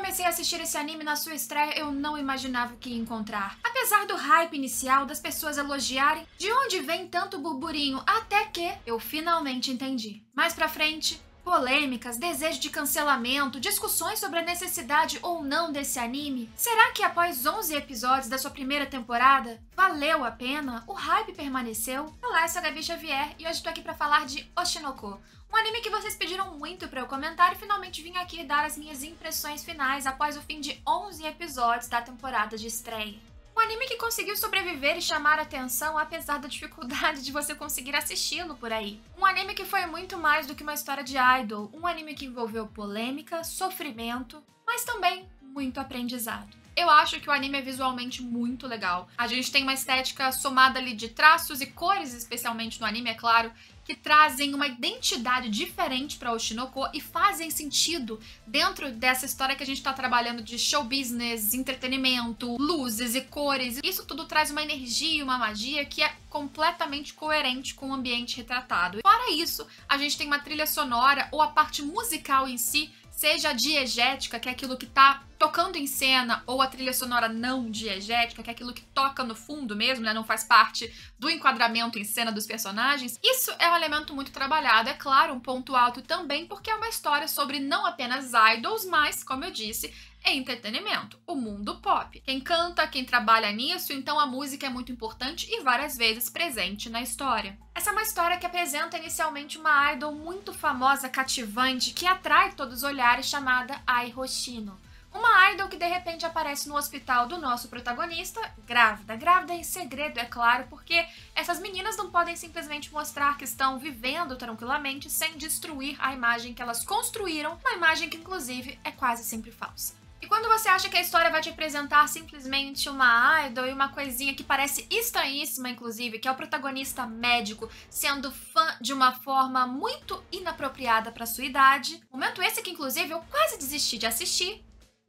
comecei a assistir esse anime na sua estreia, eu não imaginava o que ia encontrar. Apesar do hype inicial, das pessoas elogiarem, de onde vem tanto burburinho, até que eu finalmente entendi. Mais pra frente, polêmicas, desejo de cancelamento, discussões sobre a necessidade ou não desse anime. Será que após 11 episódios da sua primeira temporada, valeu a pena? O hype permaneceu? Olá, eu sou a Gabi Xavier e hoje tô aqui pra falar de Oshinoko, um anime que vocês pediram muito pra eu comentar e finalmente vim aqui dar as minhas impressões finais após o fim de 11 episódios da temporada de estreia. Um anime que conseguiu sobreviver e chamar a atenção apesar da dificuldade de você conseguir assisti-lo por aí. Um anime que foi muito mais do que uma história de idol, um anime que envolveu polêmica, sofrimento, mas também muito aprendizado. Eu acho que o anime é visualmente muito legal. A gente tem uma estética somada ali de traços e cores, especialmente no anime, é claro, que trazem uma identidade diferente para Oshinoko e fazem sentido dentro dessa história que a gente tá trabalhando de show business, entretenimento, luzes e cores. Isso tudo traz uma energia e uma magia que é completamente coerente com o ambiente retratado. Fora isso, a gente tem uma trilha sonora ou a parte musical em si, seja a diegética, que é aquilo que tá tocando em cena, ou a trilha sonora não diegética, que é aquilo que toca no fundo mesmo, né? Não faz parte do enquadramento em cena dos personagens. Isso é um elemento muito trabalhado, é claro, um ponto alto também, porque é uma história sobre não apenas idols, mas, como eu disse, é entretenimento, o mundo pop. Quem canta, quem trabalha nisso, então a música é muito importante e várias vezes presente na história. Essa é uma história que apresenta inicialmente uma idol muito famosa, cativante, que atrai todos os olhares, chamada Ai Hoshino. Uma idol que de repente aparece no hospital do nosso protagonista, grávida. Grávida em segredo, é claro, porque essas meninas não podem simplesmente mostrar que estão vivendo tranquilamente sem destruir a imagem que elas construíram, uma imagem que inclusive é quase sempre falsa. E quando você acha que a história vai te apresentar simplesmente uma idol e uma coisinha que parece estranhíssima, inclusive, que é o protagonista médico sendo fã de uma forma muito inapropriada para sua idade, momento esse que inclusive eu quase desisti de assistir.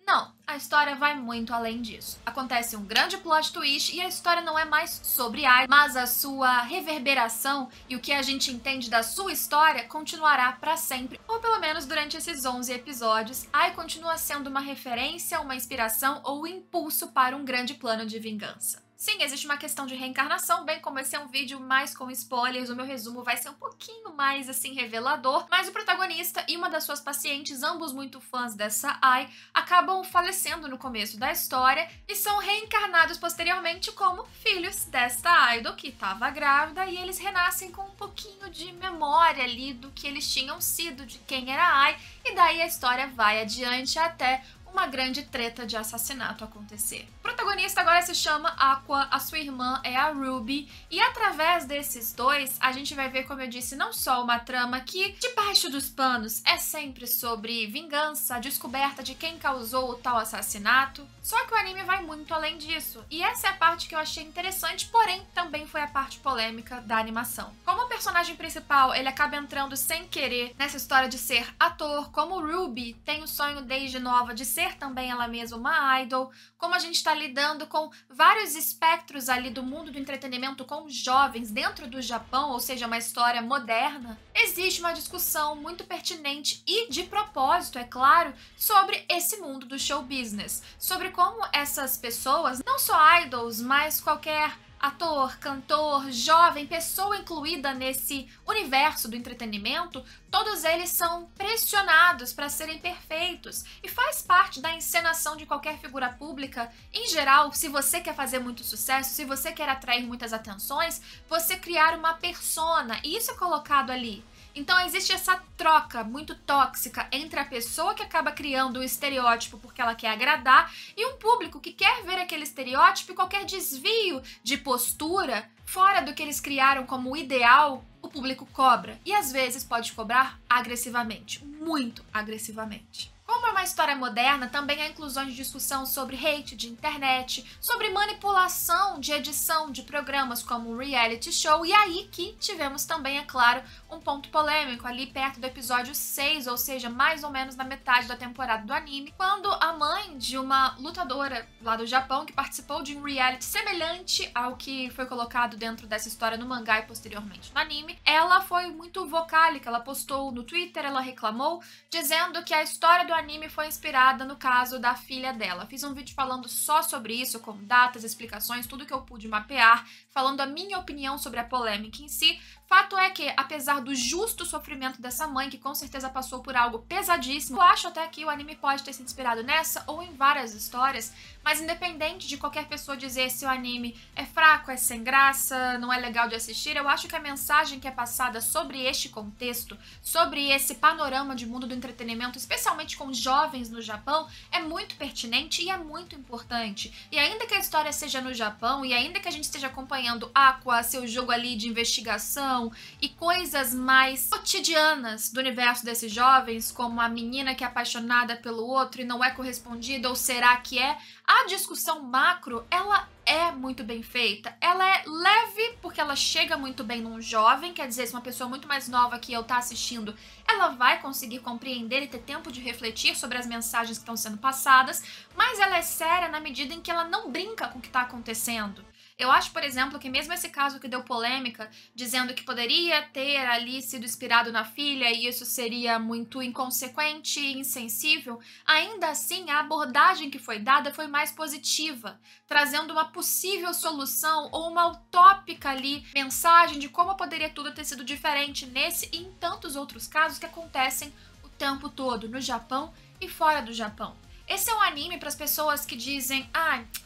Não, a história vai muito além disso. Acontece um grande plot twist e a história não é mais sobre Ai, mas a sua reverberação e o que a gente entende da sua história continuará para sempre, ou pelo menos durante esses 11 episódios. Ai continua sendo uma referência, uma inspiração ou um impulso para um grande plano de vingança. Sim, existe uma questão de reencarnação, bem como esse é um vídeo mais com spoilers, o meu resumo vai ser um pouquinho mais, assim, revelador, mas o protagonista e uma das suas pacientes, ambos muito fãs dessa Ai, acabam falecendo no começo da história e são reencarnados posteriormente como filhos desta idol que estava grávida e eles renascem com um pouquinho de memória ali do que eles tinham sido, de quem era a Ai, e daí a história vai adiante até uma grande treta de assassinato acontecer. O protagonista agora se chama Aqua, a sua irmã é a Ruby, e através desses dois a gente vai ver, como eu disse, não só uma trama que, debaixo dos panos, é sempre sobre vingança, descoberta de quem causou o tal assassinato, só que o anime vai muito além disso, e essa é a parte que eu achei interessante, porém também foi a parte polêmica da animação. Como o personagem principal, ele acaba entrando sem querer nessa história de ser ator, como Ruby tem o sonho desde nova de ser também ela mesma uma idol, como a gente está lidando com vários espectros ali do mundo do entretenimento com jovens dentro do Japão, ou seja, uma história moderna, existe uma discussão muito pertinente e de propósito, é claro, sobre esse mundo do show business, sobre como essas pessoas, não só idols, mas qualquer ator, cantor, jovem, pessoa incluída nesse universo do entretenimento, todos eles são pressionados para serem perfeitos e faz parte da encenação de qualquer figura pública. Em geral, se você quer fazer muito sucesso, se você quer atrair muitas atenções, você criar uma persona e isso é colocado ali. Então existe essa troca muito tóxica entre a pessoa que acaba criando um estereótipo porque ela quer agradar e um público que quer ver aquele estereótipo e qualquer desvio de postura fora do que eles criaram como ideal, o público cobra. E às vezes pode cobrar agressivamente, muito agressivamente. Como é uma história moderna, também há inclusões de discussão sobre hate de internet, sobre manipulação de edição de programas como um reality show, e aí que tivemos também, é claro, um ponto polêmico ali perto do episódio 6, ou seja, mais ou menos na metade da temporada do anime, quando a mãe de uma lutadora lá do Japão que participou de um reality semelhante ao que foi colocado dentro dessa história no mangá e posteriormente no anime, ela foi muito vocálica, ela postou no Twitter, ela reclamou, dizendo que a história do anime foi inspirada no caso da filha dela. Fiz um vídeo falando só sobre isso, com datas, explicações, tudo que eu pude mapear, falando a minha opinião sobre a polêmica em si. Fato é que, apesar do justo sofrimento dessa mãe, que com certeza passou por algo pesadíssimo, eu acho até que o anime pode ter se inspirado nessa ou em várias histórias, mas independente de qualquer pessoa dizer se o anime é fraco, é sem graça, não é legal de assistir, eu acho que a mensagem que é passada sobre este contexto, sobre esse panorama de mundo do entretenimento, especialmente com jovens no Japão, é muito pertinente e é muito importante. E ainda que a história seja no Japão, e ainda que a gente esteja acompanhando Aqua, seu jogo ali de investigação, e coisas mais cotidianas do universo desses jovens, como a menina que é apaixonada pelo outro e não é correspondida, ou será que é? A discussão macro, ela é muito bem feita. Ela é leve porque ela chega muito bem num jovem, quer dizer, se uma pessoa muito mais nova que eu tá assistindo, ela vai conseguir compreender e ter tempo de refletir sobre as mensagens que estão sendo passadas, mas ela é séria na medida em que ela não brinca com o que tá acontecendo. Eu acho, por exemplo, que mesmo esse caso que deu polêmica, dizendo que poderia ter ali sido inspirado na filha e isso seria muito inconsequente e insensível, ainda assim a abordagem que foi dada foi mais positiva, trazendo uma possível solução ou uma utópica ali mensagem de como poderia tudo ter sido diferente nesse e em tantos outros casos que acontecem o tempo todo no Japão e fora do Japão. Esse é um anime para as pessoas que dizem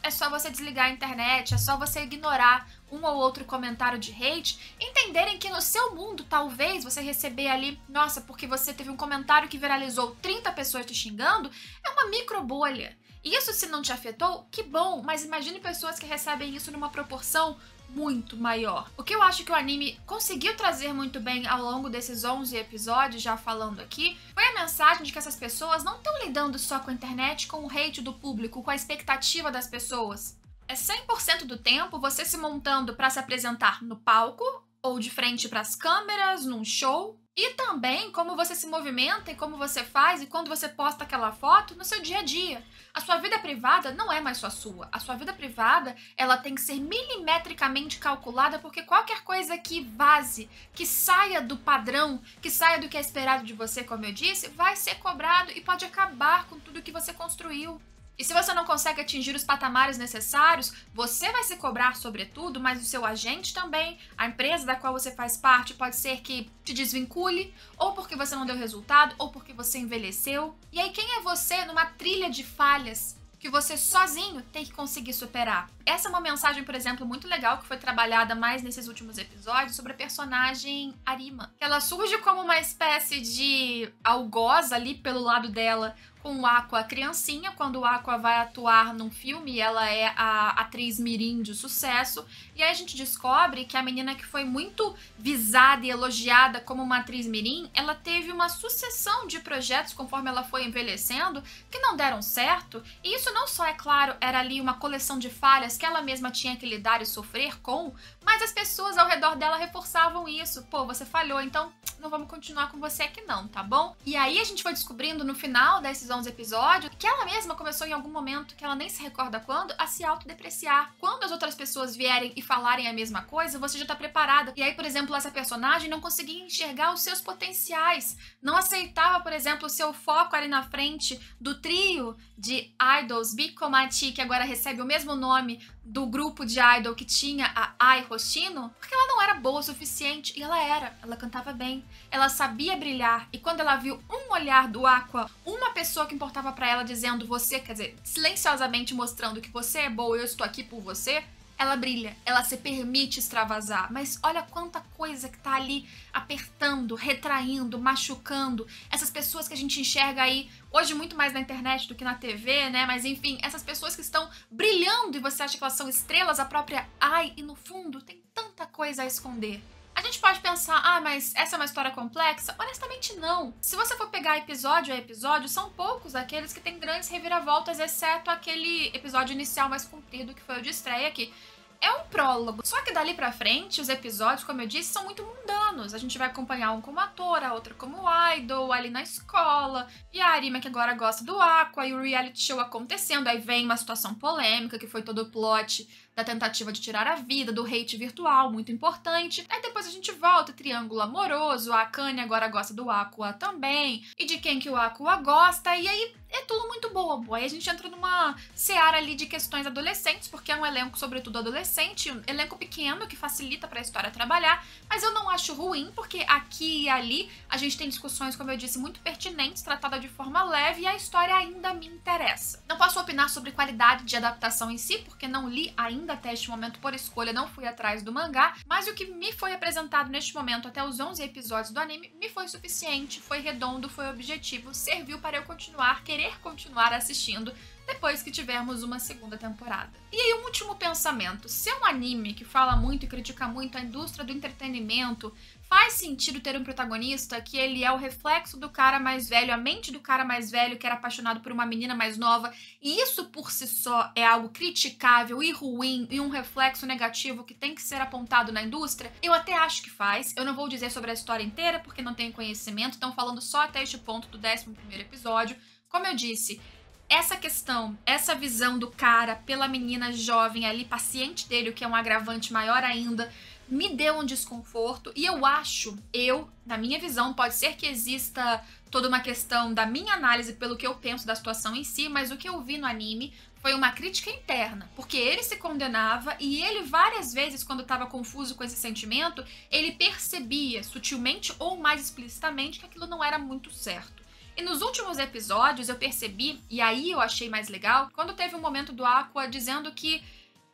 é só você desligar a internet, é só você ignorar um ou outro comentário de hate, entenderem que no seu mundo, talvez, você receber ali, nossa, porque você teve um comentário que viralizou 30 pessoas te xingando, é uma micro bolha. E isso se não te afetou, que bom, mas imagine pessoas que recebem isso numa proporção muito maior. O que eu acho que o anime conseguiu trazer muito bem ao longo desses 11 episódios, já falando aqui, foi a mensagem de que essas pessoas não estão lidando só com a internet, com o hate do público, com a expectativa das pessoas. É 100% do tempo você se montando para se apresentar no palco, ou de frente para as câmeras, num show, e também como você se movimenta e como você faz e quando você posta aquela foto no seu dia a dia. A sua vida privada não é mais só sua. A sua vida privada, ela tem que ser milimetricamente calculada, porque qualquer coisa que vaze, que saia do padrão, que saia do que é esperado de você, como eu disse, vai ser cobrado e pode acabar com tudo que você construiu. E se você não consegue atingir os patamares necessários, você vai se cobrar sobretudo, mas o seu agente também, a empresa da qual você faz parte pode ser que te desvincule, ou porque você não deu resultado, ou porque você envelheceu. E aí quem é você numa trilha de falhas que você sozinho tem que conseguir superar? Essa é uma mensagem, por exemplo, muito legal que foi trabalhada mais nesses últimos episódios sobre a personagem Arima. Ela surge como uma espécie de algoz ali pelo lado dela, com o Aqua, a criancinha, quando o Aqua vai atuar num filme, ela é a atriz mirim de sucesso, e aí a gente descobre que a menina que foi muito visada e elogiada como uma atriz mirim, ela teve uma sucessão de projetos conforme ela foi envelhecendo, que não deram certo, e isso não só, é claro, era ali uma coleção de falhas que ela mesma tinha que lidar e sofrer com, mas as pessoas ao redor dela reforçavam isso. Pô, você falhou, então não vamos continuar com você aqui não, tá bom? E aí a gente foi descobrindo no final desses 11 episódios que ela mesma começou em algum momento, que ela nem se recorda quando, a se autodepreciar. Quando as outras pessoas vierem e falarem a mesma coisa, você já tá preparada. E aí, por exemplo, essa personagem não conseguia enxergar os seus potenciais, não aceitava, por exemplo, o seu foco ali na frente do trio de idols Bikomachi, que agora recebe o mesmo nome do grupo de idol que tinha a Ai Hoshino, porque ela não era boa o suficiente, e ela cantava bem, ela sabia brilhar, e quando ela viu um olhar do Aqua, uma pessoa que importava pra ela dizendo você, quer dizer, silenciosamente mostrando que você é boa, eu estou aqui por você, ela brilha, ela se permite extravasar, mas olha quanta coisa que tá ali apertando, retraindo, machucando, essas pessoas que a gente enxerga aí, hoje muito mais na internet do que na TV, né, mas enfim, essas pessoas que estão brilhando e você acha que elas são estrelas, a própria Ai, e no fundo tem tanta coisa a esconder. A gente pode pensar, mas essa é uma história complexa? Honestamente, não. Se você for pegar episódio a episódio, são poucos aqueles que têm grandes reviravoltas, exceto aquele episódio inicial mais comprido, que foi o de estreia aqui. É um prólogo. Só que dali pra frente, os episódios, como eu disse, são muito mundanos. A gente vai acompanhar um como ator, a outra como idol, ali na escola, e a Arima que agora gosta do Aqua, e o reality show acontecendo. Aí vem uma situação polêmica, que foi todo o plot da tentativa de tirar a vida, do hate virtual, muito importante. Aí depois a gente volta, triângulo amoroso, a Akane agora gosta do Aqua também, e de quem que o Aqua gosta, e aí é tudo muito bobo. Aí a gente entra numa seara ali de questões adolescentes, porque é um elenco, sobretudo adolescente, um elenco pequeno que facilita pra história trabalhar, mas eu não acho ruim, porque aqui e ali a gente tem discussões, como eu disse, muito pertinentes, tratadas de forma leve, e a história ainda me interessa. Não posso opinar sobre qualidade de adaptação em si, porque não li ainda até este momento por escolha, não fui atrás do mangá, mas o que me foi apresentado neste momento, até os 11 episódios do anime, me foi suficiente, foi redondo, foi objetivo, serviu para eu querer continuar assistindo depois que tivermos uma segunda temporada. E aí um último pensamento, se é um anime que fala muito e critica muito a indústria do entretenimento, faz sentido ter um protagonista que ele é o reflexo do cara mais velho, a mente do cara mais velho que era apaixonado por uma menina mais nova, e isso por si só é algo criticável e ruim e um reflexo negativo que tem que ser apontado na indústria? Eu até acho que faz, eu não vou dizer sobre a história inteira porque não tenho conhecimento, então falando só até este ponto do 11º episódio. Como eu disse, essa questão, essa visão do cara pela menina jovem ali, paciente dele, o que é um agravante maior ainda, me deu um desconforto e eu acho, na minha visão, pode ser que exista toda uma questão da minha análise pelo que eu penso da situação em si, mas o que eu vi no anime foi uma crítica interna, porque ele se condenava e ele várias vezes, quando estava confuso com esse sentimento, ele percebia, sutilmente ou mais explicitamente, que aquilo não era muito certo. E nos últimos episódios eu percebi, e aí eu achei mais legal, quando teve um momento do Aqua dizendo que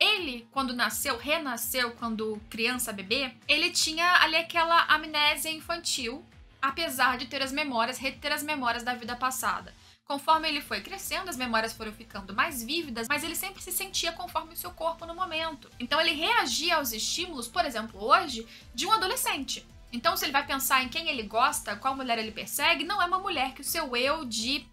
ele, quando renasceu quando criança, bebê, ele tinha ali aquela amnésia infantil, apesar de ter reter as memórias da vida passada. Conforme ele foi crescendo, as memórias foram ficando mais vívidas, mas ele sempre se sentia conforme o seu corpo no momento. Então ele reagia aos estímulos, por exemplo, hoje, de um adolescente. Então, se ele vai pensar em quem ele gosta, qual mulher ele persegue, não é uma mulher que o seu eu de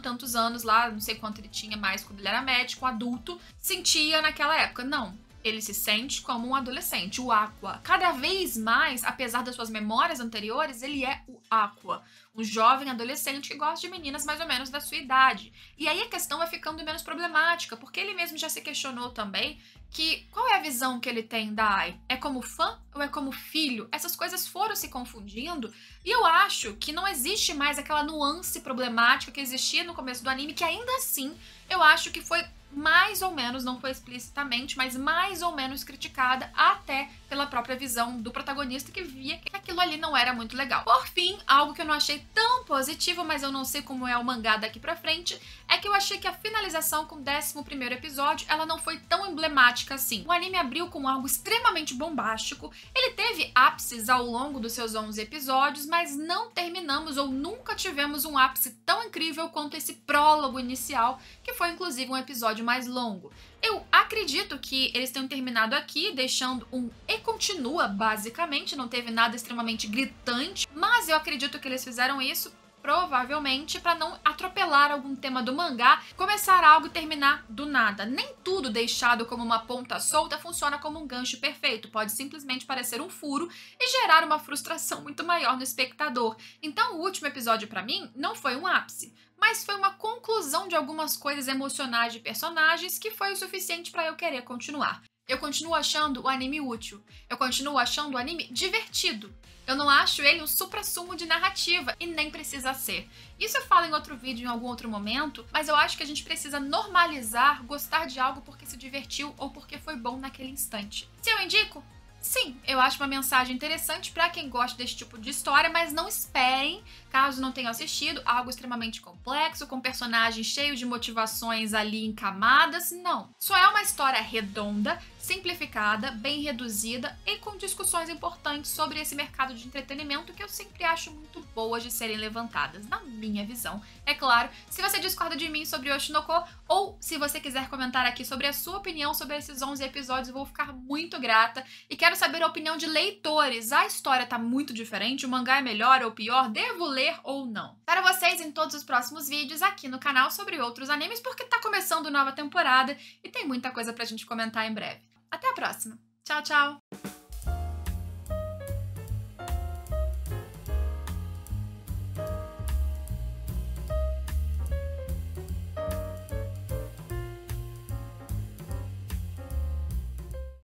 tantos anos lá, não sei quanto ele tinha mais quando ele era médico, adulto, sentia naquela época. Não. Ele se sente como um adolescente, o Aqua. Cada vez mais, apesar das suas memórias anteriores, ele é o Aqua. Um jovem adolescente que gosta de meninas mais ou menos da sua idade. E aí a questão vai ficando menos problemática, porque ele mesmo já se questionou também que qual é a visão que ele tem da Ai? É como fã ou é como filho? Essas coisas foram se confundindo e eu acho que não existe mais aquela nuance problemática que existia no começo do anime, que ainda assim eu acho que foi mais ou menos, não foi explicitamente, mas mais ou menos criticada até pela própria visão do protagonista, que via que aquilo ali não era muito legal. Por fim, algo que eu não achei tão positivo, mas eu não sei como é o mangá daqui pra frente, é que eu achei que a finalização com o 11º episódio, ela não foi tão emblemática assim. O anime abriu com algo extremamente bombástico, ele teve ápices ao longo dos seus 11 episódios, mas não terminamos ou nunca tivemos um ápice tão incrível quanto esse prólogo inicial, que foi inclusive um episódio mais longo. Eu acredito que eles tenham terminado aqui, deixando e continua, basicamente, não teve nada extremamente gritante, mas eu acredito que eles fizeram isso provavelmente para não atropelar algum tema do mangá, começar algo e terminar do nada. Nem tudo deixado como uma ponta solta funciona como um gancho perfeito, pode simplesmente parecer um furo e gerar uma frustração muito maior no espectador. Então o último episódio para mim não foi um ápice, mas foi uma conclusão de algumas coisas emocionais de personagens que foi o suficiente para eu querer continuar. Eu continuo achando o anime útil, eu continuo achando o anime divertido. Eu não acho ele um suprassumo de narrativa, e nem precisa ser. Isso eu falo em outro vídeo, em algum outro momento, mas eu acho que a gente precisa normalizar gostar de algo porque se divertiu ou porque foi bom naquele instante. Se eu indico? Sim, eu acho uma mensagem interessante para quem gosta desse tipo de história, mas não esperem, caso não tenham assistido, algo extremamente complexo, com personagens cheios de motivações ali em camadas, não. Só é uma história redonda, simplificada, bem reduzida e com discussões importantes sobre esse mercado de entretenimento que eu sempre acho muito boas de serem levantadas, na minha visão. É claro, se você discorda de mim sobre Oshinoko, ou se você quiser comentar aqui sobre a sua opinião sobre esses 11 episódios, eu vou ficar muito grata. E quero saber a opinião de leitores. A história tá muito diferente? O mangá é melhor ou pior? Devo ler ou não? Para vocês em todos os próximos vídeos aqui no canal sobre outros animes, porque tá começando nova temporada e tem muita coisa pra gente comentar em breve. Até a próxima. Tchau, tchau!